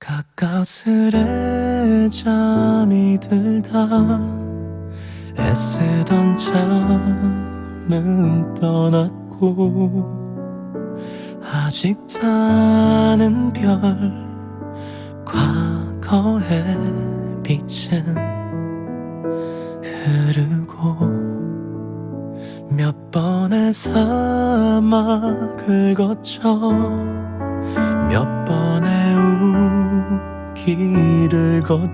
가까스레 잠이 들다 애쓰던 잠은 떠났고 아직 타는 별 과거의 빛은 흐르고 몇 번의 사막을 거쳐 몇 번의 우길을 걷